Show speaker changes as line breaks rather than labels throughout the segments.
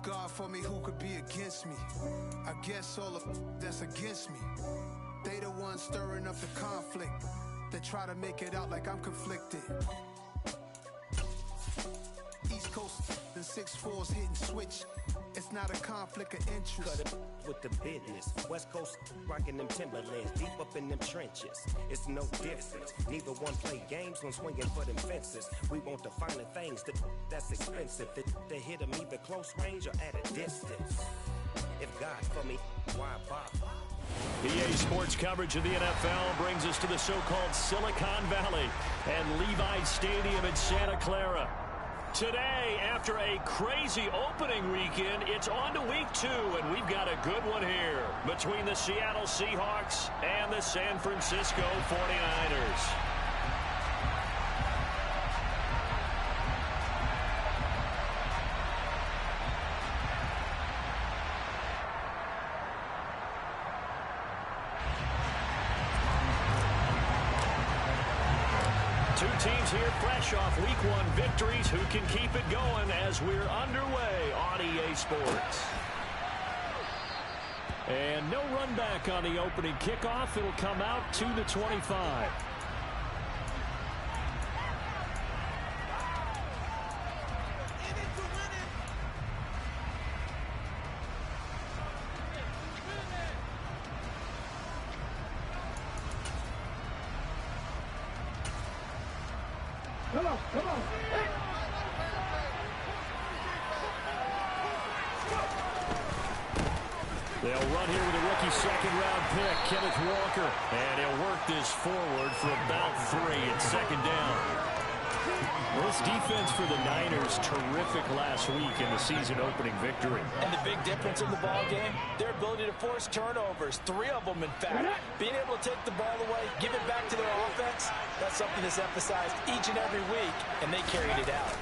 God for me, who could be against me? I guess all the that's against me. They the ones stirring up the conflict. They try to make it out like I'm conflicted. East Coast and 6'4's hitting switch. It's not a conflict of interest.
Cut it with the business. West Coast rocking them Timberlands, deep up in them trenches. It's no difference. Neither one play games when swinging for them fences. We want the finer things that's expensive. They hit them either close range or at a distance. If God for me, why bother?
EA Sports coverage of the NFL brings us to the so-called Silicon Valley and Levi Stadium in Santa Clara. Today, after a crazy opening weekend, it's on to week 2, and we've got a good one here between the Seattle Seahawks and the San Francisco 49ers. Two teams here fresh off Week 1 victories. Who can keep it going as we're underway on EA Sports? And no run back on the opening kickoff. It'll come out to the 25.
Come on.
They'll run here with a rookie second-round pick, Kenneth Walker. And he'll work this forward for about 3. It's second down. This defense for the Niners, terrific last week in the season-opening victory.
And the big difference in the ball game, their ability to force turnovers, 3 of them, in fact. Being able to take the ball away, give it back to their offense, that's something that's emphasized each and every week, and they carried it out.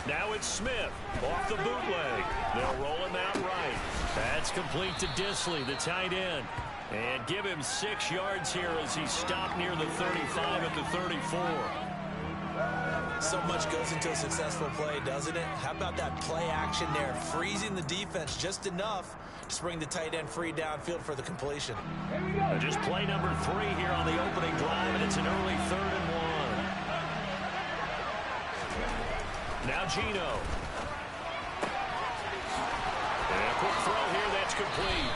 Now it's Smith off the bootleg. They'll roll him out right. That's complete to Disley, the tight end. And give him 6 yards here as he's stopped near the 35 at the 34.
So much goes into a successful play, doesn't it? How about that play action there, freezing the defense just enough to bring the tight end free downfield for the completion.
Just play number 3 here on the opening drive, and it's an early 3rd and 1. Now Gino. And a quick throw here, that's complete.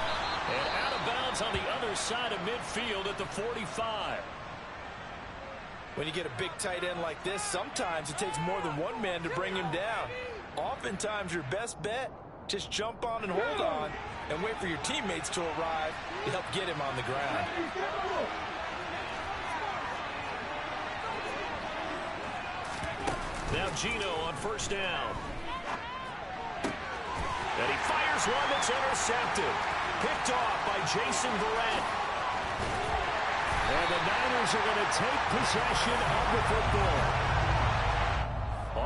And out of bounds on the other side of midfield at the 45.
When you get a big tight end like this, sometimes it takes more than one man to bring him down. Oftentimes, your best bet, just jump on and hold on and wait for your teammates to arrive to help get him on the ground.
Now Gino on first down. And he fires one that's intercepted. Picked off by Jason Verrett. And the Niners are going to take possession of the football.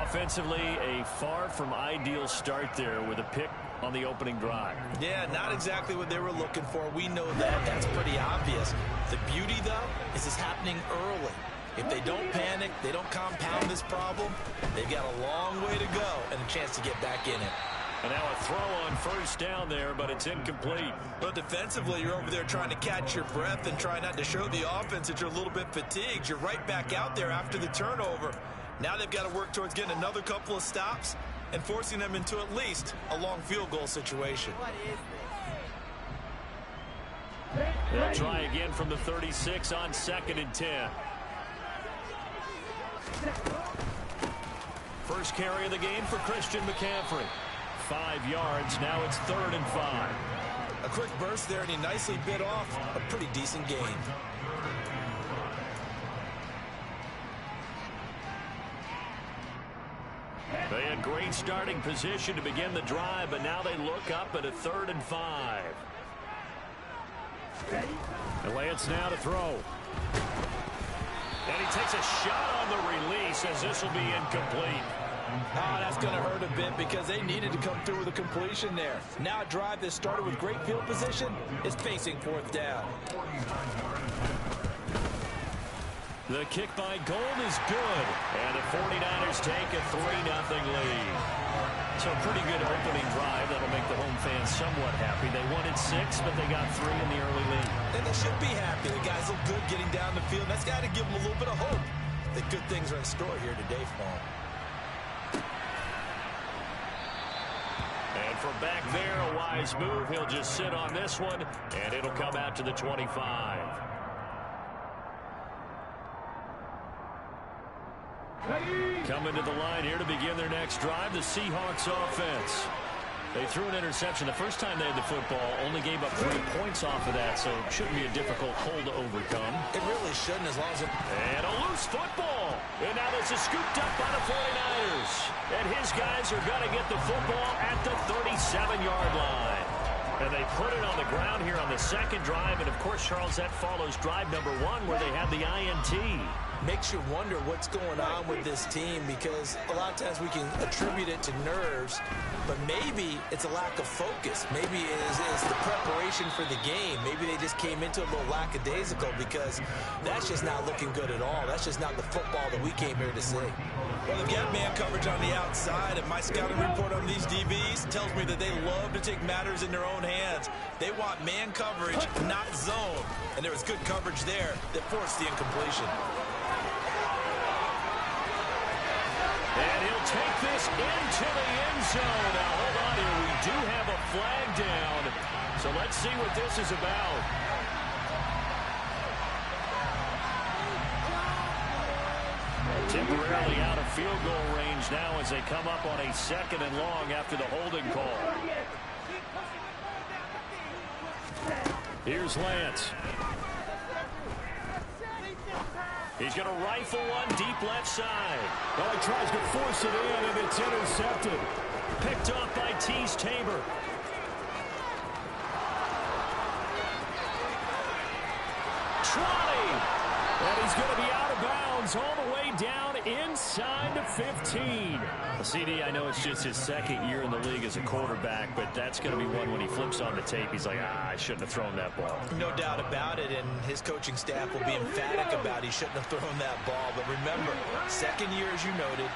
Offensively, a far from ideal start there with a pick on the opening drive.
Yeah, not exactly what they were looking for. We know that. That's pretty obvious. The beauty, though, is it's happening early. If they don't panic, they don't compound this problem, they've got a long way to go and a chance to get back in it.
And now a throw on first down there, but it's incomplete.
But defensively, you're over there trying to catch your breath and try not to show the offense that you're a little bit fatigued. You're right back out there after the turnover. Now they've got to work towards getting another couple of stops and forcing them into at least a long field goal situation.
They'll try again from the 36 on 2nd and 10. First carry of the game for Christian McCaffrey. 5 yards. Now it's 3rd and 5.
A quick burst there, and he nicely bit off a pretty decent gain.
They had great starting position to begin the drive, but now they look up at a 3rd and 5. And Lance now to throw. And he takes a shot on the release as this will be incomplete.
Oh, that's going to hurt a bit because they needed to come through with a completion there. Now a drive that started with great field position is facing 4th down.
The kick by Gold is good. And the 49ers take a 3-0 lead. So a pretty good opening drive. That'll make the home fans somewhat happy. They wanted 6, but they got 3 in the early lead.
And they should be happy. The guys look good getting down the field. That's got to give them a little bit of hope that good things are in store here today for them.
And from back there, a wise move. He'll just sit on this one, and it'll come out to the 25. Coming to the line here to begin their next drive, the Seahawks offense. They threw an interception. The first time they had the football, only gave up 3 points off of that, so it shouldn't be a difficult hole to overcome.
It really shouldn't, as long as it...
And a loose football. And now this is scooped up by the 49ers. And his guys are going to get the football at the 37-yard line. And they put it on the ground here on the second drive. And, of course, Charles, that follows drive number 1 where they had the INT.
Makes you wonder what's going on with this team, because a lot of times we can attribute it to nerves, but maybe it's a lack of focus. Maybe it's the preparation for the game. Maybe they just came into it a little lackadaisical, because that's just not looking good at all. That's just not the football that we came here to see. Well, they've got man coverage on the outside, and my scouting report on these DBs tells me that they love to take matters in their own hands. They want man coverage, not zone. And there was good coverage there that forced the incompletion.
And he'll take this into the end zone. Now, hold on here. We do have a flag down. So let's see what this is about. Temporarily out of field goal range now as they come up on a 2nd and long after the holding call. Here's Lance. He's going to rifle one deep left side.
Well, he tries to force it in, and it's intercepted.
Picked off by Tease Tabor. And he's going to be out of bounds all the way down inside the 15. CD, I know it's just his 2nd year in the league as a quarterback, but that's going to be one when he flips on the tape. He's like, I shouldn't have thrown that ball.
No doubt about it, and his coaching staff will be emphatic about he shouldn't have thrown that ball. But remember, 2nd year, as you noted,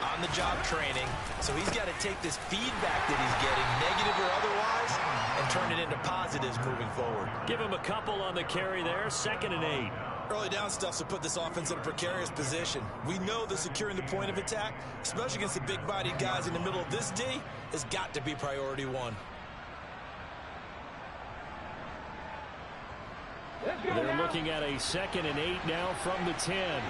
on-the-job training, so he's got to take this feedback that he's getting, negative or otherwise, and turn it into positives moving forward.
Give him a couple on the carry there, 2nd and 8.
Early down stuff to put this offense in a precarious position. We know that securing the point of attack, especially against the big-bodied guys in the middle of this D, has got to be priority 1.
They're looking at a 2nd and 8 now from the 10.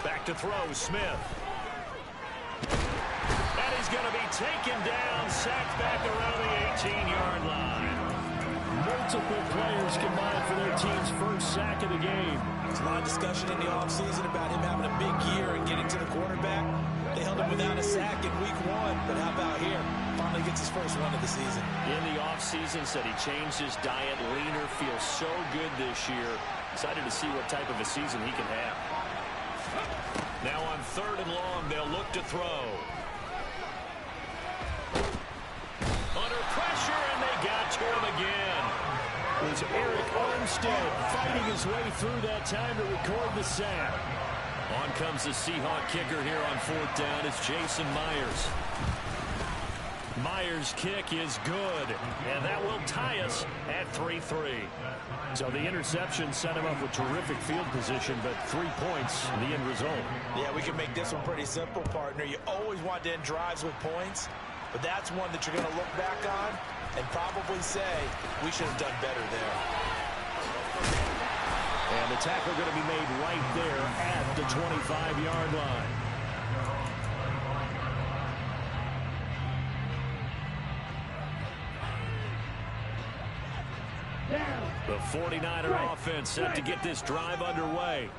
Back to throw, Smith. And he's going to be taken down, sacked back around the 18-yard line.
Multiple players combined for their team's first sack of the game.
There's a lot of discussion in the offseason about him having a big year and getting to the quarterback. They held him without a sack in week 1, but how about here? Finally gets his first one of the season.
In the offseason, said he changed his diet, leaner, feels so good this year. Excited to see what type of a season he can have. Now on 3rd and long, they'll look to throw. Under pressure, and they got to him again.
It was Eric Armstead fighting his way through that time to record the sack.
On comes the Seahawk kicker here on 4th down. It's Jason Myers. Myers' kick is good, and that will tie us at 3-3.
So the interception set him up with terrific field position, but 3 points, the end result.
Yeah, we can make this one pretty simple, partner. You always want to end drives with points, but that's one that you're going to look back on and probably say, we should have done better there.
And the tackle going to be made right there at the 25-yard line.
The 49er offense set to get this drive underway.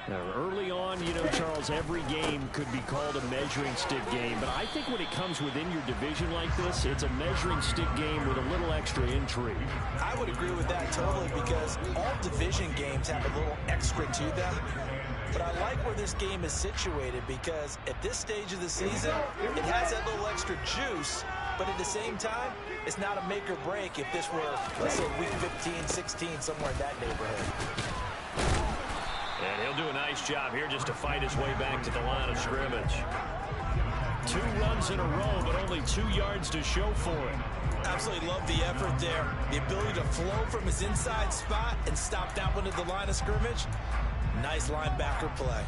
Now, early on, you know, Charles, every game could be called a measuring stick game. But I think when it comes within your division like this, it's a measuring stick game with a little extra intrigue.
I would agree with that totally, because all division games have a little extra to them. But I like where this game is situated, because at this stage of the season, it has that little extra juice. But at the same time, it's not a make or break if this were, let's say, week 15, 16, somewhere in that neighborhood.
And he'll do a nice nice job here just to fight his way back to the line of scrimmage. 2 runs in a row, but only 2 yards to show for it.
Absolutely love the effort there. The ability to flow from his inside spot and stop that one at the line of scrimmage. Nice linebacker play.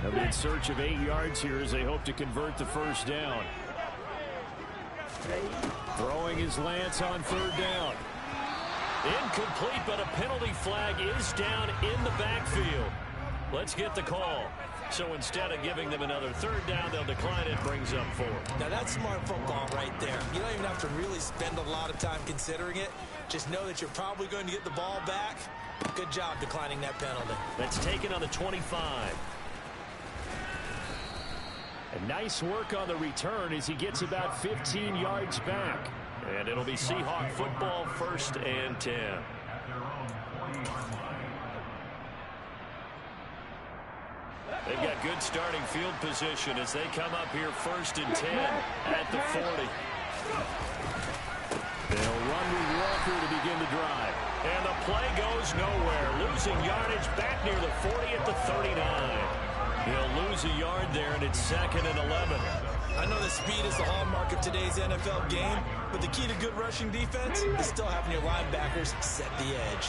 They'll be in search of 8 yards here as they hope to convert the first down. Throwing his Lance on 3rd down. Incomplete, but a penalty flag is down in the backfield. Let's get the call. So instead of giving them another 3rd down, they'll decline it, brings up 4.
Now that's smart football right there. You don't even have to really spend a lot of time considering it. Just know that you're probably going to get the ball back. Good job declining that penalty.
That's taken on the 25. And nice work on the return as he gets about 15 yards back. And it'll be Seahawk football, 1st and 10. They've got good starting field position as they come up here 1st and 10 at the 40. They'll run with Walker to begin the drive. And the play goes nowhere. Losing yardage back near the 40 at the 39. He'll lose a yard there, and it's 2nd and 11.
I know that speed is the hallmark of today's NFL game, but the key to good rushing defense is still having your linebackers set the edge.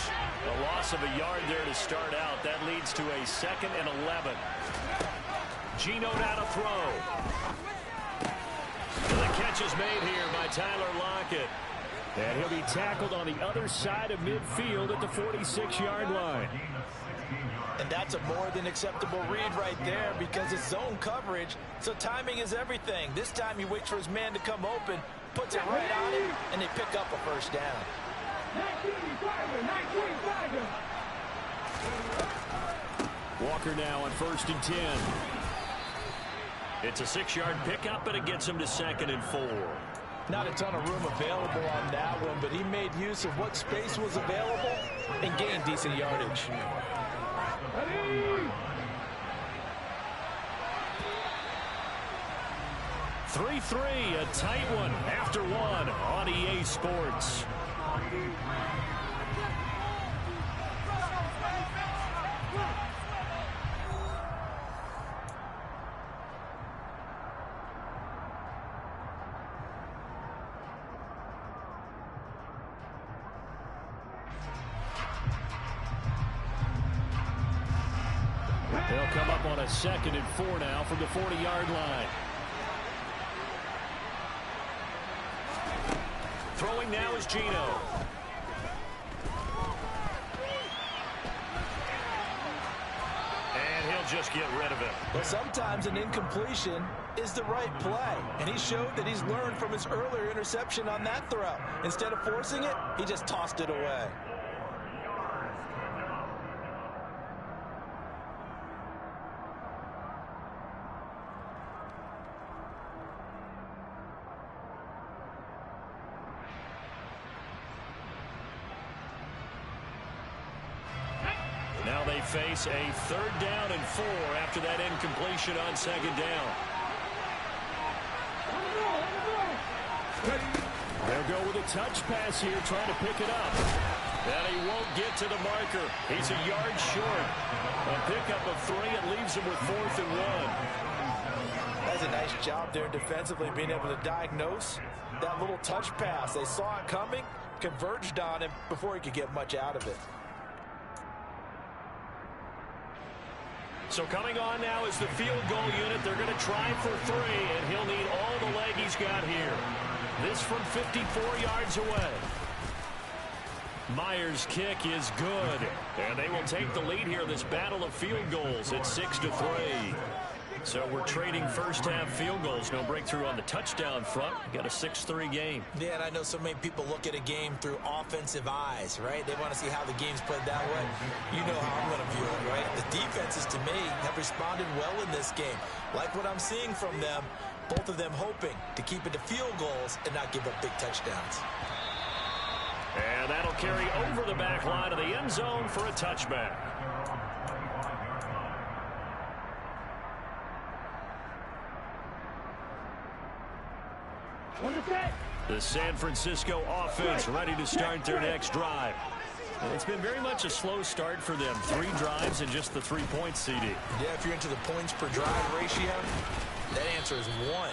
A loss of a yard there to start out. That leads to a 2nd and 11. Geno now to throw. And the catch is made here by Tyler Lockett. And he'll be tackled on the other side of midfield at the 46-yard line.
And that's a more than acceptable read right there because it's zone coverage, so timing is everything. This time he waits for his man to come open, puts it right on him, and they pick up a 1st down.
Walker now on 1st and 10. It's a 6-yard pickup, but it gets him to 2nd and 4.
Not a ton of room available on that one, but he made use of what space was available and gained decent yardage.
3-3, a tight one after 1 on EA Sports. They'll come up on a 2nd and 4 now from the 40-yard line. Throwing now is Geno. And he'll just get rid of it.
Well, sometimes an incompletion is the right play. And he showed that he's learned from his earlier interception on that throw. Instead of forcing it, he just tossed it away.
Now they face a 3rd down and 4 after that incompletion on 2nd down. They'll go with a touch pass here, trying to pick it up. And he won't get to the marker. He's a yard short. A pickup of 3, it leaves him with 4th and 1.
That's a nice job there defensively, being able to diagnose that little touch pass. They saw it coming, converged on him before he could get much out of it.
So coming on now is the field goal unit. They're going to try for 3, and he'll need all the leg he's got here. This from 54 yards away. Myers' kick is good, and they will take the lead here in this battle of field goals at 6-3. So we're trading first-half field goals. No breakthrough on the touchdown front. Got a 6-3 game.
Yeah, and I know so many people look at a game through offensive eyes, right? They want to see how the game's played that way. You know how I'm going to view it, right? The defenses, to me, have responded well in this game. Like what I'm seeing from them, both of them hoping to keep it to field goals and not give up big touchdowns.
And that'll carry over the back line of the end zone for a touchback.
The San Francisco offense ready to start their next drive. It's been very much a slow start for them. 3 drives and just the 3 points, CD.
Yeah, if you're into the points per drive ratio, that answer is 1.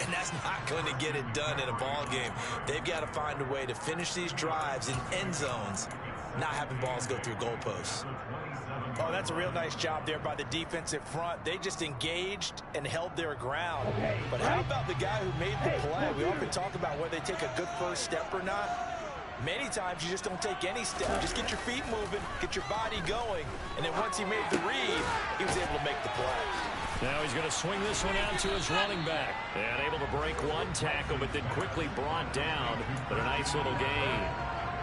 And that's not going to get it done in a ball game. They've got to find a way to finish these drives in end zones, not having balls go through goalposts.
Oh, that's a real nice job there by the defensive front. They just engaged and held their ground. But how about the guy who made the play? We often talk about whether they take a good first step or not. Many times you just don't take any step. Just get your feet moving, get your body going, and then once he made the read, he was able to make the play.
Now he's going to swing this one out to his running back. And able to break 1 tackle, but then quickly brought down. But a nice little gain.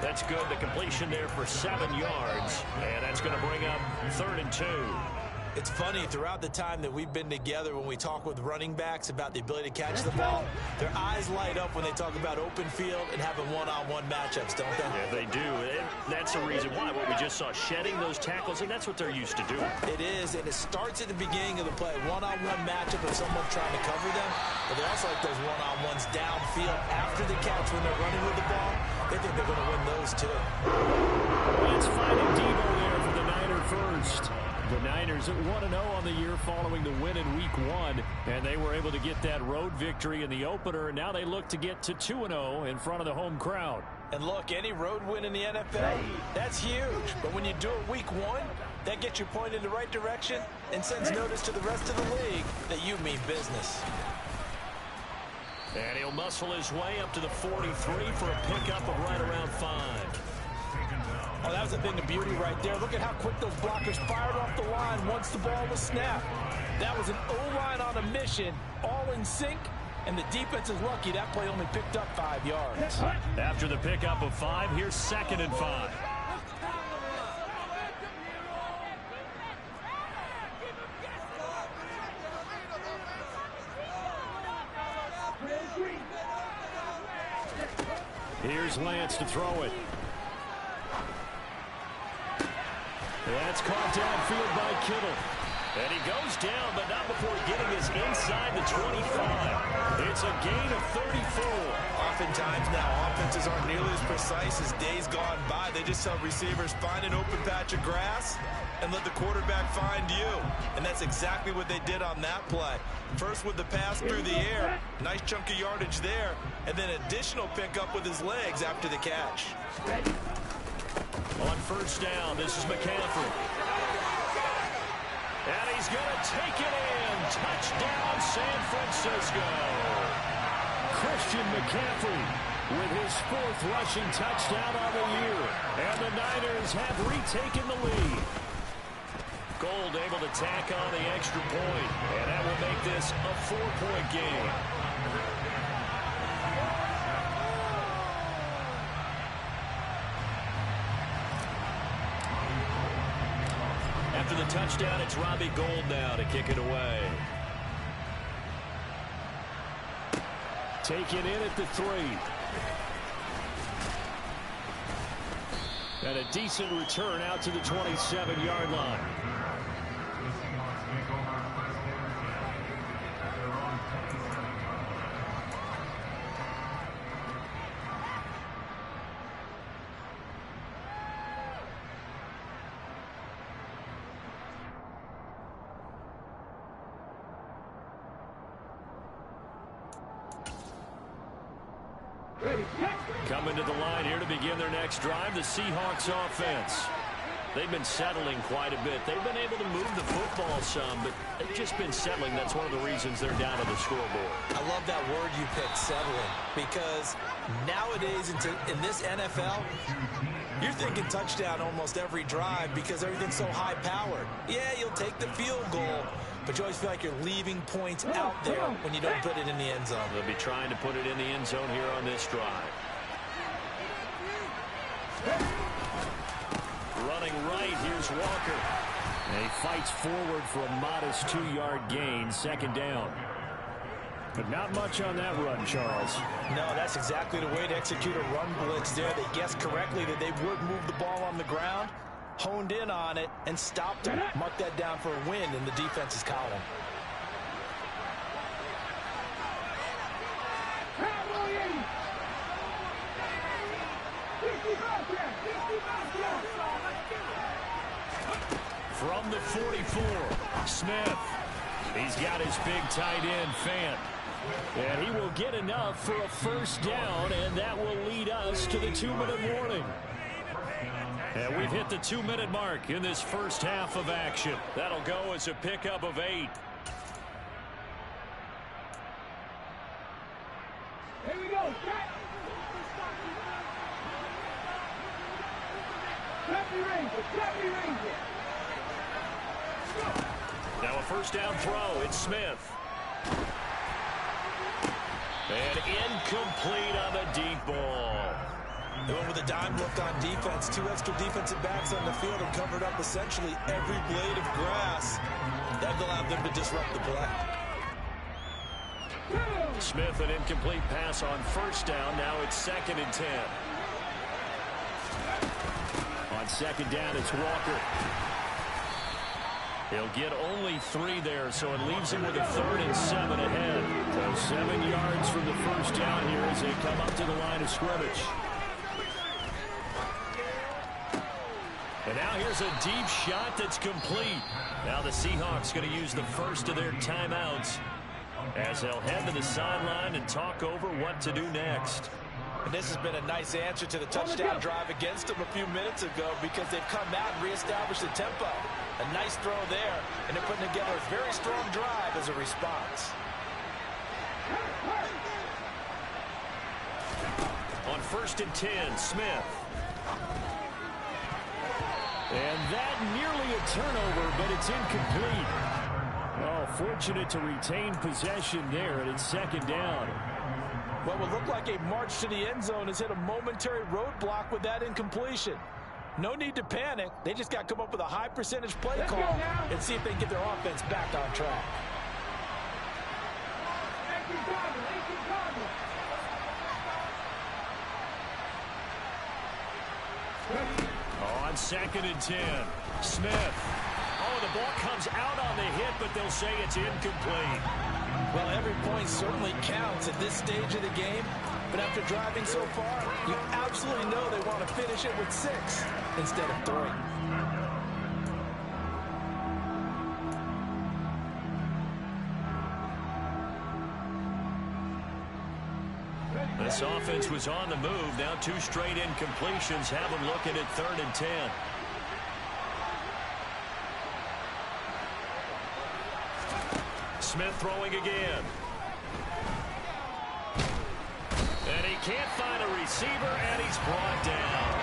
That's good. The completion there for 7 yards. And that's going to bring up 3rd and 2.
It's funny, throughout the time that we've been together, when we talk with running backs about the ability to catch the ball, their eyes light up when they talk about open field and having one-on-one matchups, don't they?
Yeah, they do. And that's the reason why. What we just saw, shedding those tackles, and that's what they're used to doing.
It is, and it starts at the beginning of the play. One-on-one matchup with someone trying to cover them, but they also like those one-on-ones downfield after the catch when they're running with the ball. They think they're going to win those, too.
It's finding Debo there for the Niner first. The Niners at 1-0 on the year following the win in Week 1, and they were able to get that road victory in the opener, and now they look to get to 2-0 in front of the home crowd.
And look, any road win in the NFL, that's huge. But when you do it Week 1, that gets you pointed in the right direction and sends notice to the rest of the league that you mean business.
And he'll muscle his way up to the 43 for a pickup of right around 5.
Oh, that was a thing of beauty right there. Look at how quick those blockers fired off the line once the ball was snapped. That was an O-line on a mission, all in sync, and the defense is lucky that play only picked up 5 yards.
After the pickup of 5, here's 2nd and 5. Here's Lance to throw it. That's caught downfield by Kittle. And he goes down, but not before getting us inside the 25. It's a gain of 34.
Oftentimes now, offenses aren't nearly as precise as days gone by. They just tell receivers, find an open patch of grass and let the quarterback find you. And that's exactly what they did on that play. First with the pass through the air, nice chunk of yardage there, and then additional pickup with his legs after the catch.
On first down, this is McCaffrey. And he's going to take it in. Touchdown, San Francisco. Christian McCaffrey with his 4th rushing touchdown on the year. And the Niners have retaken the lead. Gold able to tack on the extra point. And that will make this a 4-point game. After the touchdown, it's Robbie Gould now to kick it away. Taken in at the 3. And a decent return out to the 27-yard line. Coming to the line here to begin their next drive, the Seahawks offense. They've been settling quite a bit. They've been able to move the football some, but they've just been settling. That's one of the reasons they're down on the scoreboard.
I love that word you picked, settling, because nowadays in this NFL, you're thinking touchdown almost every drive because everything's so high-powered. Yeah, you'll take the field goal, but you always feel like you're leaving points out there when you don't put it in the end zone.
They'll be trying to put it in the end zone here on this drive. Running right, here's Walker. And he fights forward for a modest 2-yard gain, 2nd down. But not much on that run, Charles.
No, that's exactly the way to execute a run blitz there. They guessed correctly that they would move the ball on the ground, honed in on it, and stopped it. Mark that down for a win in the defense's column.
From the 44, Smith. He's got his big tight end, Fant. And he will get enough for a first down, and that will lead us to the 2-minute warning. And we've hit the 2-minute mark in this first half of action. That'll go as a pickup of 8.
Here we go. Happy Ranger.
Now a first down throw. It's Smith. And incomplete on the deep ball.
They went with a dime look on defense. 2 extra defensive backs on the field and covered up essentially every blade of grass. That allowed them to disrupt the play.
Smith, an incomplete pass on first down. Now it's 2nd and 10. On 2nd down, it's Walker. He'll get only 3 there, so it leaves him with a 3rd and 7 ahead. So 7 yards from the first down here as they come up to the line of scrimmage. And now here's a deep shot that's complete. Now the Seahawks going to use the first of their timeouts as they'll head to the sideline and talk over what to do next.
And this has been a nice answer to the touchdown drive against them a few minutes ago because they've come out and reestablished the tempo. A nice throw there, and they're putting together a very strong drive as a response.
On 1st and 10, Smith. And that nearly a turnover, but it's incomplete. Oh, fortunate to retain possession there, and it's 2nd down.
What would look like a march to the end zone has hit a momentary roadblock with that incompletion. No need to panic. They just got to come up with a high percentage play call and see if they can get their offense back on track.
On 2nd and 10, Smith. Oh, the ball comes out on the hit, but they'll say it's incomplete.
Well, every point certainly counts at this stage of the game. But after driving so far, you absolutely know they want to finish it with 6 instead of 3.
This offense was on the move. Now 2 straight incompletions have them looking at 3rd and 10. Smith throwing again. And he can't find a receiver, and he's brought down.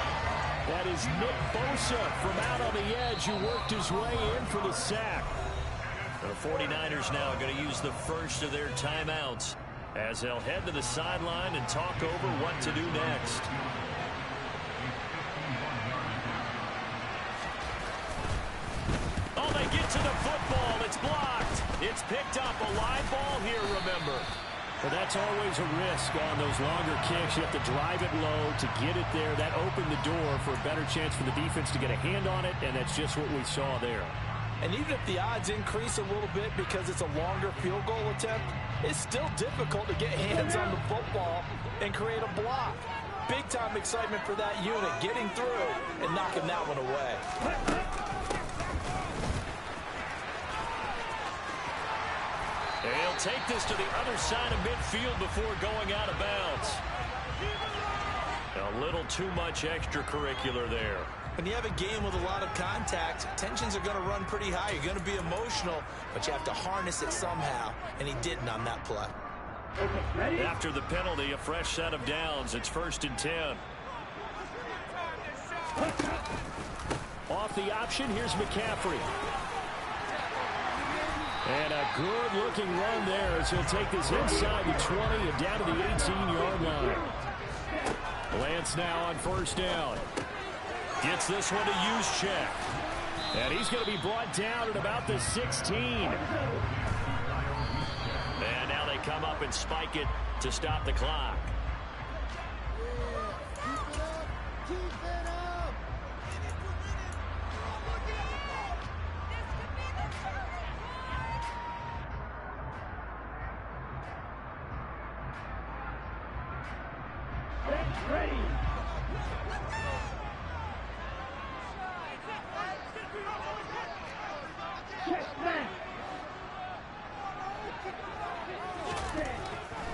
That is Nick Bosa from out on the edge who worked his way in for the sack. The 49ers now are going to use the first of their timeouts as they'll head to the sideline and talk over what to do next. Oh, they get to the football. It's blocked. It's picked up. A live ball here, remember. But that's always a risk on those longer kicks. You have to drive it low to get it there. That opened the door for a better chance for the defense to get a hand on it, and that's just what we saw there.
And even if the odds increase a little bit because it's a longer field goal attempt, it's still difficult to get hands on the football and create a block. Big-time excitement for that unit, getting through and knocking that one away.
They'll take this to the other side of midfield before going out of bounds. A little too much extracurricular there.
When you have a game with a lot of contact, tensions are going to run pretty high. You're going to be emotional, but you have to harness it somehow, and he didn't on that play.
After the penalty, a fresh set of downs. It's 1st and 10. Off the option, here's McCaffrey. And a good-looking run there as he'll take this inside the 20 and down to the 18-yard line. Lance now on 1st down. Gets this one to Juszczyk. And he's going to be brought down at about the 16. And now they come up and spike it to stop the clock.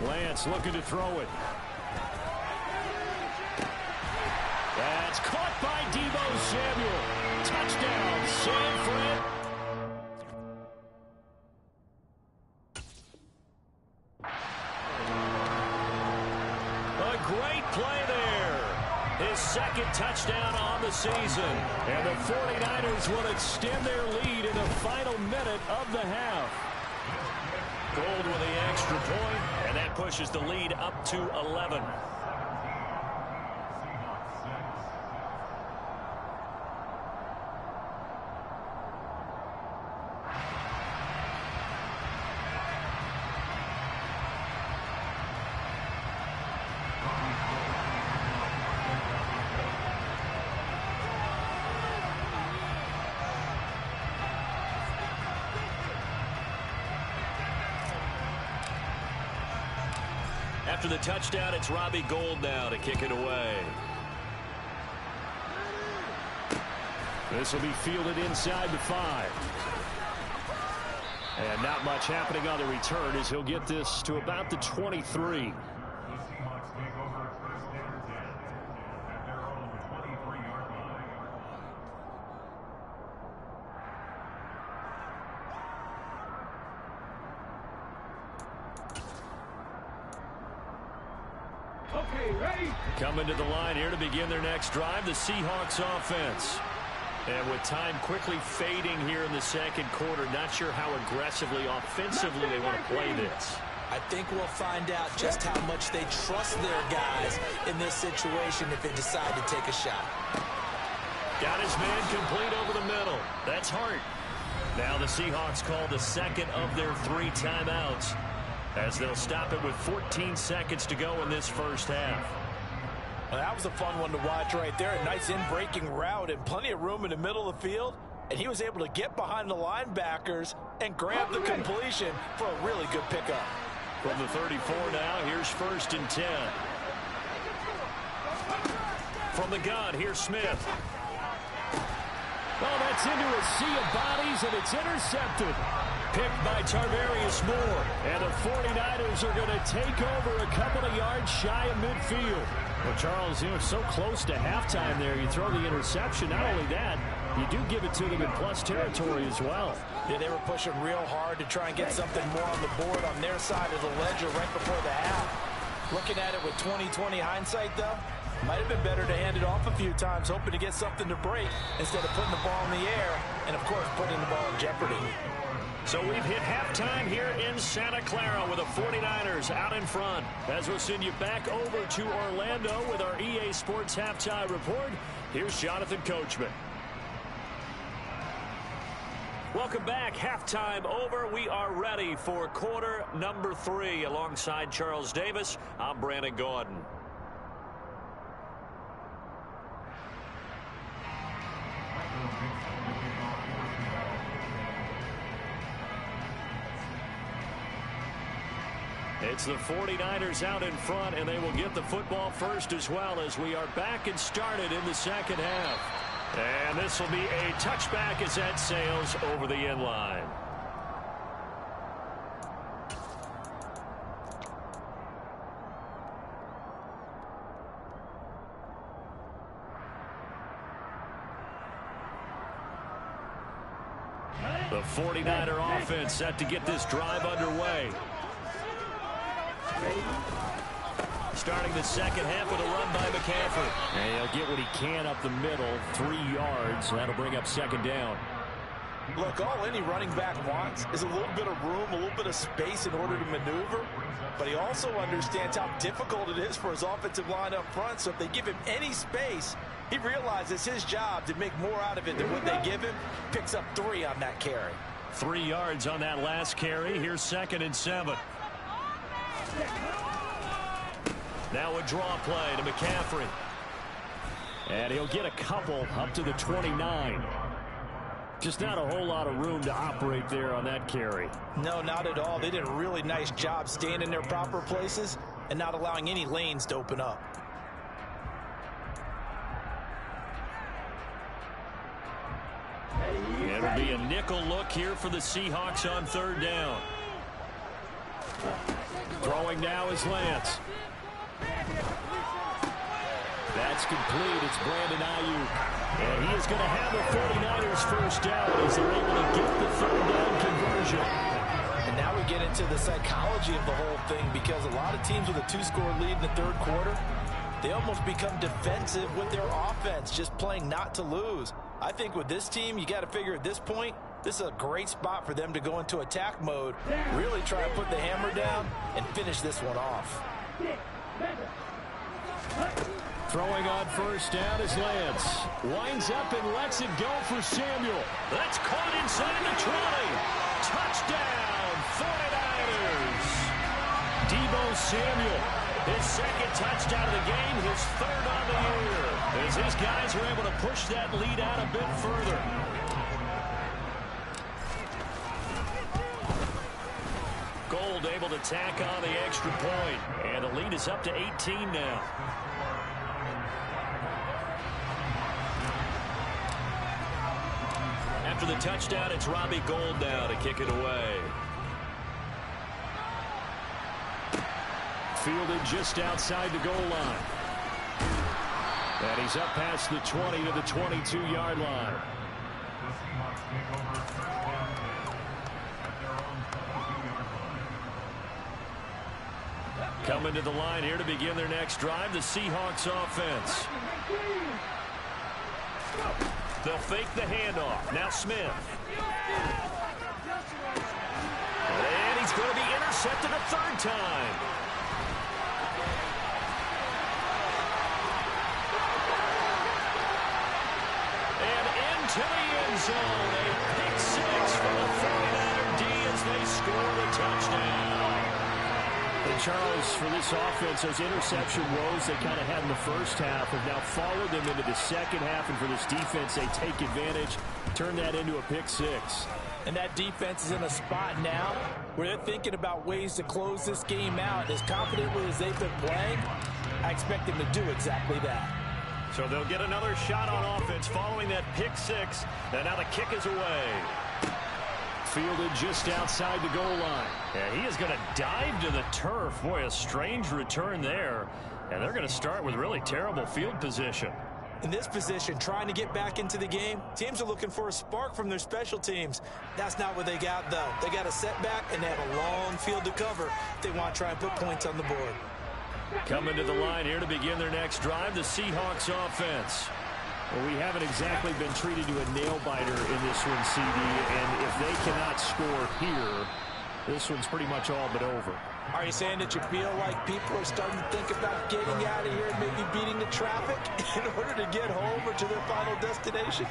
Lance looking to throw it. That's caught by Deebo Samuel. Touchdown, San Fran. A great play there. His second touchdown on the season. And the 49ers will extend their lead in the final minute of the half. Gold with the extra point, and that pushes the lead up to 11. After the touchdown, it's Robbie Gould now to kick it away. This will be fielded inside the 5. And not much happening on the return as he'll get this to about the 23. Coming to the line here to begin their next drive, the Seahawks offense. And with time quickly fading here in the second quarter, not sure how aggressively, offensively they want to play this.
I think we'll find out just how much they trust their guys in this situation if they decide to take a shot.
Got his man complete over the middle. That's Hart. Now the Seahawks call the second of their 3 timeouts, as they'll stop it with 14 seconds to go in this first half.
Well, that was a fun one to watch right there. A nice in-breaking route and plenty of room in the middle of the field. And he was able to get behind the linebackers and grab the completion for a really good pickup.
From the 34 now, here's 1st and 10. From the gun, here's Smith. Oh, that's into a sea of bodies, and it's intercepted. Picked by Tarvarius Moore. And the 49ers are going to take over a couple of yards shy of midfield. Well, Charles, so close to halftime there. You throw the interception. Not only that, you do give it to them in plus territory as well.
Yeah, they were pushing real hard to try and get something more on the board on their side of the ledger right before the half. Looking at it with 20/20 hindsight, though, might have been better to hand it off a few times, hoping to get something to break instead of putting the ball in the air and, of course, putting the ball in jeopardy.
So we've hit halftime here in Santa Clara with the 49ers out in front. As we'll send you back over to Orlando with our EA Sports Halftime Report, here's Jonathan Coachman. Welcome back. Halftime over. We are ready for quarter number 3. Alongside Charles Davis, I'm Brandon Gordon. It's the 49ers out in front, and they will get the football first as well as we are back and started in the second half. And this will be a touchback as that sails over the end line. The 49er offense set to get this drive underway. Starting the second half with a run by McCaffrey. And he'll get what he can up the middle, 3 yards. That'll bring up second down.
Look, all any running back wants is a little bit of room, a little bit of space in order to maneuver. But he also understands how difficult it is for his offensive line up front. So if they give him any space, he realizes his job to make more out of it than what they give him. Picks up 3 on that carry.
3 yards on that last carry. Here's 2nd and 7. Now a draw play to McCaffrey. And he'll get a couple up to the 29. Just not a whole lot of room to operate there on that carry.
No, not at all. They did a really nice job staying in their proper places and not allowing any lanes to open up.
It'll be a nickel look here for the Seahawks on 3rd down. Throwing now is Lance. That's complete. It's Brandon Ayuk. And he is going to have the 49ers first down as they're able to get the third down conversion.
And now we get into the psychology of the whole thing, because a lot of teams with a 2-score lead in the third quarter, they almost become defensive with their offense, just playing not to lose. I think with this team, you got to figure at this point, this is a great spot for them to go into attack mode, really try to put the hammer down and finish this one off.
Throwing on first down is Lance. Winds up and lets it go for Samuel. That's caught inside the 20. Touchdown, 49ers. Deebo Samuel, his second touchdown of the game, his third on the year, as his guys are able to push that lead out a bit further. Gold able to tack on the extra point, and the lead is up to 18 now. After the touchdown, it's Robbie Gould now to kick it away. Fielded just outside the goal line. And he's up past the 20 to the 22-yard line. Coming to the line here to begin their next drive, the Seahawks offense. They'll fake the handoff. Now Smith. And he's going to be intercepted a third time. And into the end zone. A pick six for the 49er D as they score the touchdown. And Charles, for this offense, those interception woes they kind of had in the first half have now followed them into the second half. And for this defense, they take advantage, turn that into a pick six.
And that defense is in a spot now where they're thinking about ways to close this game out. As confidently as they've been playing, I expect them to do exactly that.
So they'll get another shot on offense following that pick six. And now the kick is away. Fielded just outside the goal line. Yeah, he is going to dive to the turf. Boy, a strange return there. And they're going to start with really terrible field position.
In this position, trying to get back into the game, teams are looking for a spark from their special teams. That's not what they got, though. They got a setback, and they have a long field to cover if they want to try and put points on the board.
Coming to the line here to begin their next drive, the Seahawks offense. Well, we haven't exactly been treated to a nail-biter in this one, CD, and if they cannot score here, this one's pretty much all but over.
Are you saying that you feel like people are starting to think about getting out of here and maybe beating the traffic in order to get home or to their final destination?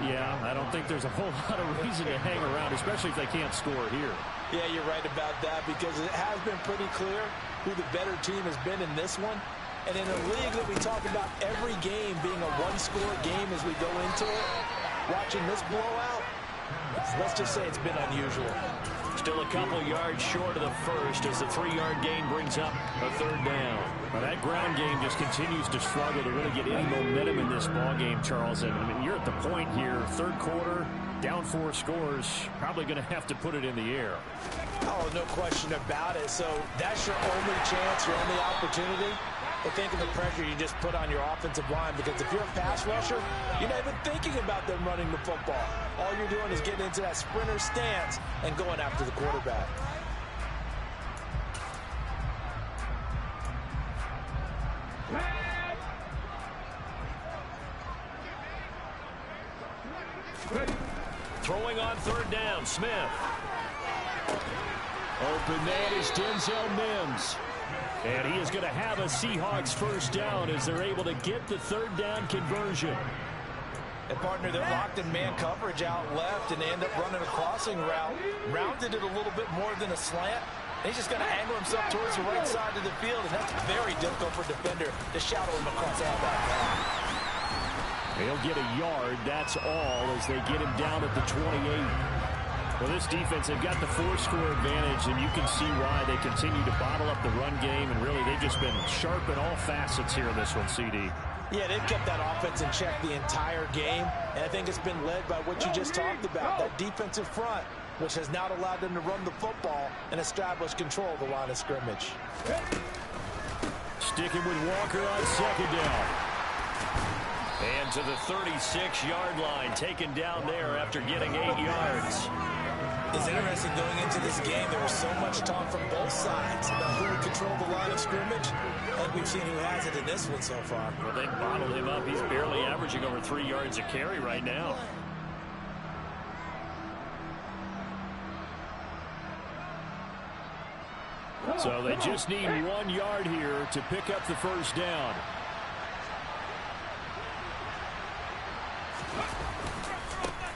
Yeah, I don't think there's a whole lot of reason to hang around, especially if they can't score here.
Yeah, you're right about that, because it has been pretty clear who the better team has been in this one. And in a league that we talk about every game being a one-score game as we go into it, watching this blowout, let's just say it's been unusual.
Still a couple yards short of the first as the 3-yard gain brings up a third down. Well, that ground game just continues to struggle to really get any momentum in this ball game, Charles. And I mean, you're at the point here, third quarter, down 4 scores, probably going to have to put it in the air.
Oh, no question about it. So that's your only chance, your only opportunity. But think of the pressure you just put on your offensive line, because if you're a pass rusher, you're not even thinking about them running the football. All you're doing is getting into that sprinter stance and going after the quarterback.
Throwing on third down, Smith. Open man is Denzel Mims. And he is going to have a Seahawks first down as they're able to get the third down conversion.
And partner, they're locked in man coverage out left, and they end up running a crossing route. Rounded it a little bit more than a slant. And he's just going to angle himself towards the right side of the field, and that's very difficult for a defender to shadow him across that back.
They'll get a yard, that's all, as they get him down at the 28. Well, this defense, they've got the 4-score advantage, and you can see why they continue to bottle up the run game, and really they've just been sharp in all facets here in this one, CD.
Yeah, they've kept that offense in check the entire game, and I think it's been led by what you just talked about, that defensive front. which has not allowed them to run the football and establish control of the line of scrimmage.
Sticking with Walker on second down. And to the 36-yard line, taken down there after getting 8 yards.
It's interesting going into this game. There was so much talk from both sides about who would control the line of scrimmage. And we've seen who has it in this one so far.
Well, they bottled him up. He's barely averaging over 3 yards a carry right now. So they just need 1 yard here to pick up the first down.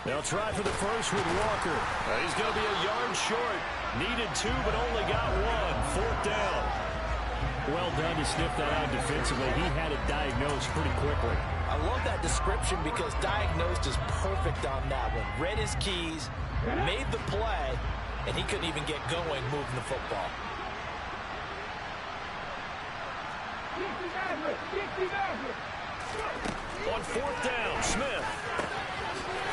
They'll try for the first with Walker. He's going to be a yard short. Needed 2, but only got 1. 4th down. Well done to sniff that out defensively. He had it diagnosed pretty quickly.
I love that description because diagnosed is perfect on that one. Read his keys, made the play, and he couldn't even get going moving the football.
On 4th down, Smith.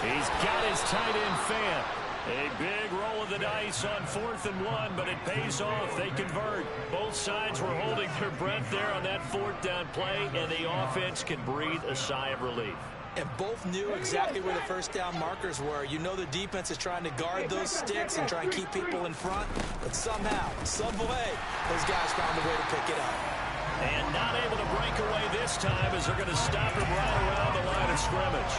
He's got his tight end Fant. A big roll of the dice on 4th and 1, but it pays off. They convert. Both sides were holding their breath there on that 4th down play, and the offense can breathe a sigh of relief.
And both knew exactly where the first down markers were. You know the defense is trying to guard those sticks and try and keep people in front, but somehow, some way, those guys found a way to pick it up.
And not able to break away this time as they're going to stop him right around the line of scrimmage.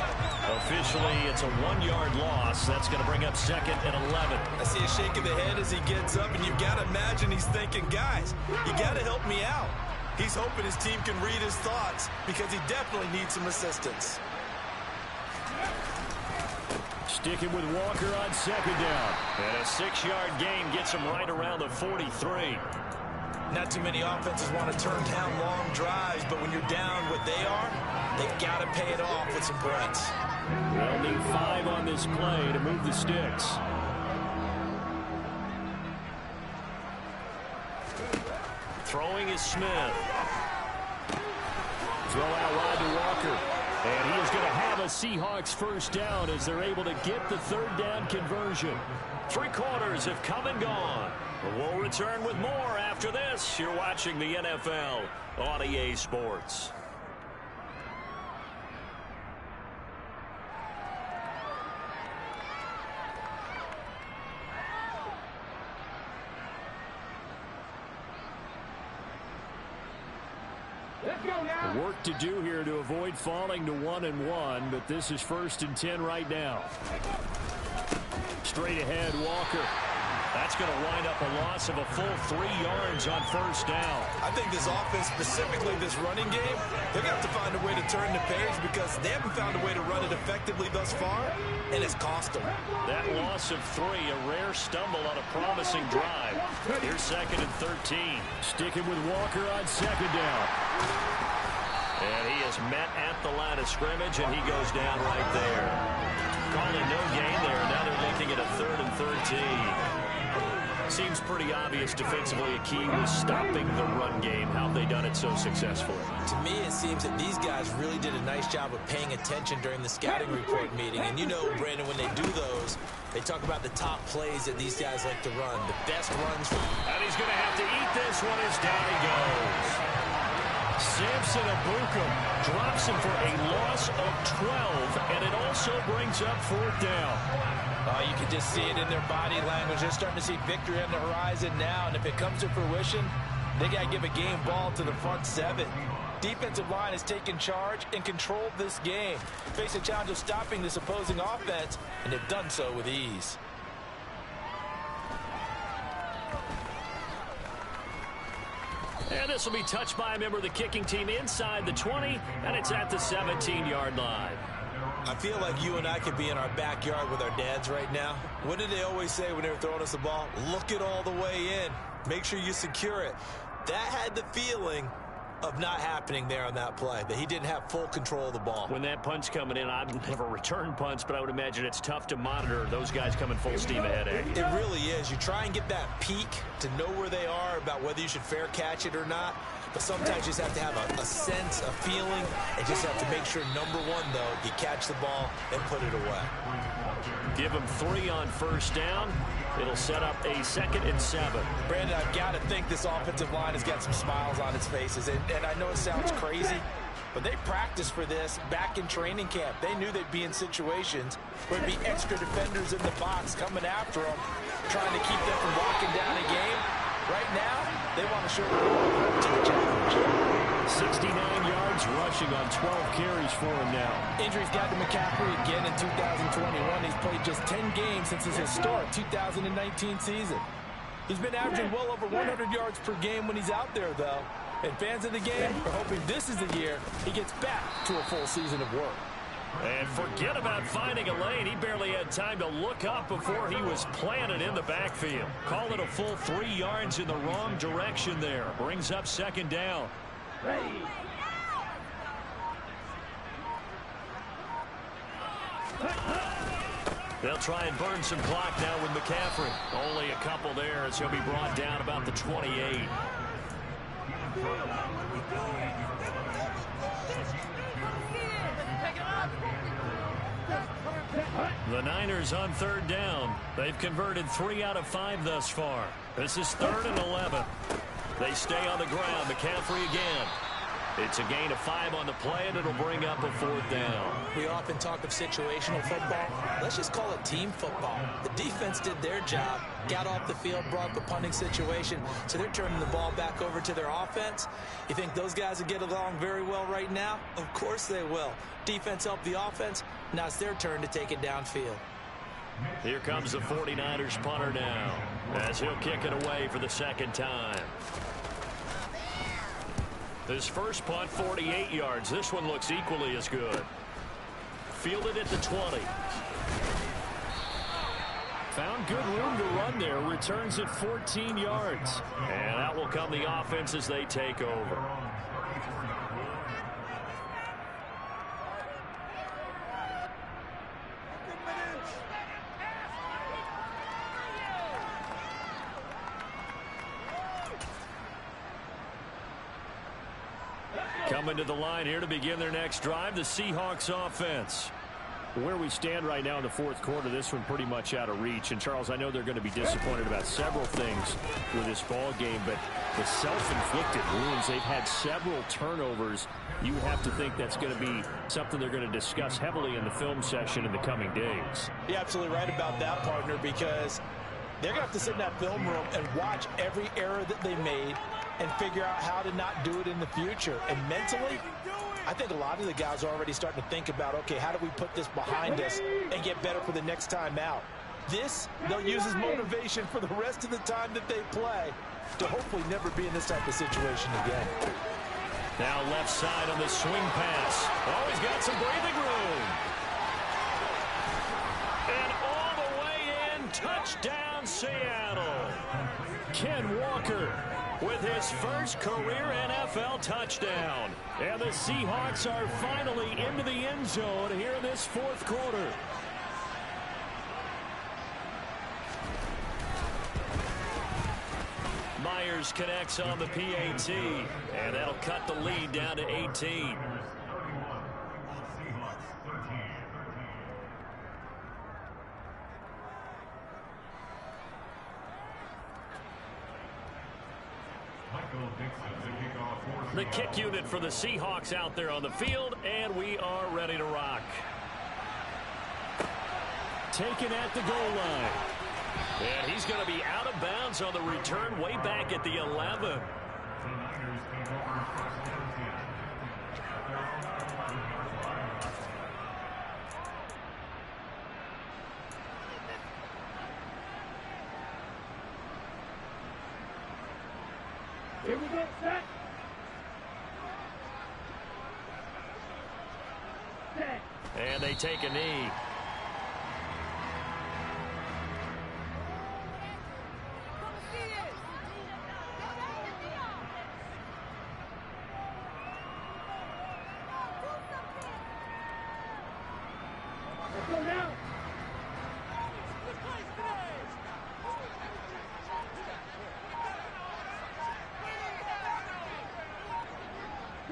Officially, it's a 1-yard loss. That's going to bring up 2nd and 11.
I see a shake of the head as he gets up, and you've got to imagine he's thinking, guys, you got to help me out. He's hoping his team can read his thoughts because he definitely needs some assistance.
Sticking with Walker on second down.
And a 6-yard gain gets him right around the 43.
Not too many offenses want to turn down long drives, but when you're down what they are, they've got to pay it off with some points.
They'll need 5 on this play to move the sticks.
Throwing is Smith.
Throw out wide to Walker. And he is going to have a Seahawks first down as they're able to get the 3rd down conversion.
3 quarters have come and gone. We'll return with more after this. You're watching the NFL on EA Sports.
Work to do here to avoid falling to 1-1, but this is 1st and 10 right now. Straight ahead, Walker. That's going to wind up a loss of a full 3 yards on 1st down.
I think this offense, specifically this running game, they're going to have to find a way to turn the page because they haven't found a way to run it effectively thus far, and it's cost them.
That loss of 3, a rare stumble on a promising drive. Here's 2nd and 13.
Sticking with Walker on second down.
And he is met at the line of scrimmage, and he goes down right there. Calling no gain there. Now they're looking at a 3rd and 13. Seems pretty obvious defensively a key was stopping the run game. How have they done it so successfully?
To me, it seems that these guys really did a nice job of paying attention during the scouting report meeting. And you know, Brandon, when they do those, they talk about the top plays that these guys like to run, the best runs.
And he's going to have to eat this one as down he goes. Samson Abukum drops him for a loss of 12, and it also brings up 4th down.
You can just see it in their body language. They're starting to see victory on the horizon now, and if it comes to fruition, they got to give a game ball to the front 7. Defensive line has taken charge and controlled this game. Face a challenge of stopping this opposing offense, and they've done so with ease.
And this will be touched by a member of the kicking team inside the 20, and it's at the 17-yard line.
I feel like you and I could be in our backyard with our dads right now. What did they always say when they were throwing us the ball? Look it all the way in. Make sure you secure it. That had the feeling of not happening there on that play, that he didn't have full control of the ball.
When that punt's coming in, I've never returned punts, but I would imagine it's tough to monitor those guys coming full steam ahead at you.
It really is. You try and get that peek to know where they are about whether you should fair catch it or not.
But sometimes you just have to have a sense, a feeling, and just have to make sure, number one, though, you catch the ball and put it away.
Give him 3 on first down. It'll set up a 2nd and 7.
Brandon, I've got to think this offensive line has got some smiles on its faces. And I know it sounds crazy, but they practiced for this back in training camp. They knew they'd be in situations where there'd be extra defenders in the box coming after them, trying to keep them from locking down a game. Right now, they want to show them to the challenge.
69 yards rushing on 12 carries for him now.
Injuries got to McCaffrey again in 2021. He's played just 10 games since his historic 2019 season. He's been averaging well over 100 yards per game when he's out there, though. And fans of the game are hoping this is the year he gets back to a full season of work.
And forget about finding a lane. He barely had time to look up before he was planted in the backfield. Call it a full 3 yards in the wrong direction there. Brings up 2nd down.
Ready.
They'll try and burn some clock now with McCaffrey. Only a couple there as he'll be brought down about the 28. The Niners on 3rd down. They've converted 3 out of 5 thus far. This is 3rd and 11. They stay on the ground. McCaffrey again. It's a gain of 5 on the play, and it'll bring up a 4th down.
We often talk of situational football. Let's just call it team football. The defense did their job, got off the field, brought up a punting situation, so they're turning the ball back over to their offense. You think those guys will get along very well right now? Of course they will. Defense helped the offense. Now it's their turn to take it downfield.
Here comes the 49ers punter now, as he'll kick it away for the 2nd time. His first punt, 48 yards. This one looks equally as good. Fielded at the 20. Found good room to run there. Returns at 14 yards. And out will come the offense as they take over. Coming to the line here to begin their next drive, the Seahawks offense. Where we stand right now in the 4th quarter, this one pretty much out of reach. And, Charles, I know they're going to be disappointed about several things with this ball game, but the self-inflicted wounds, they've had several turnovers. You have to think that's going to be something they're going to discuss heavily in the film session in the coming days.
You're absolutely right about that, partner, because they're going to have to sit in that film room and watch every error that they made and figure out how to not do it in the future. And mentally, I think a lot of the guys are already starting to think about, okay, how do we put this behind us and get better for the next time out? This, they'll use as motivation for the rest of the time that they play to hopefully never be in this type of situation again.
Now left side on the swing pass. Oh, he's got some breathing room. And all the way in, touchdown Seattle. Ken Walker with his first career NFL touchdown. And the Seahawks are finally into the end zone here in this 4th quarter. Myers connects on the PAT, and that'll cut the lead down to 18. The kick unit for the Seahawks out there on the field, and we are ready to rock. Taken at the goal line. And he's going to be out of bounds on the return way back at the 11.
Here we go, set. Set.
And they take a knee.
Let's go now.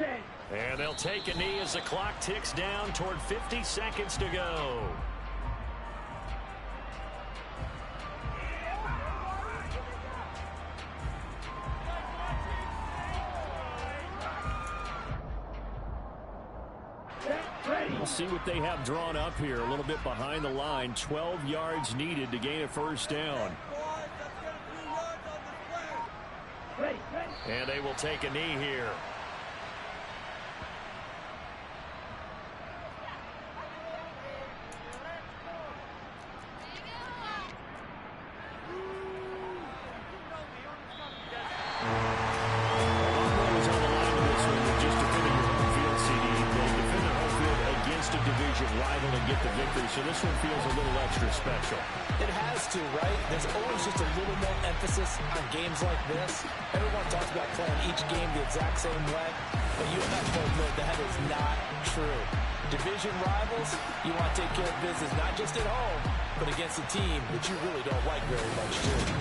Set.
And they'll take a knee as the clock ticks down toward 50 seconds to go. We'll see what they have drawn up here. A little bit behind the line. 12 yards needed to gain a first down. And they will take a knee here.
Rival and get the victory, so this one feels a little extra special.
It has to, right? There's always just a little more emphasis on games like this. Everyone talks about playing each game the exact same way, but you and I both know that is not true. Division rivals, you want to take care of business not just at home, but against a team that you really don't like very much, too.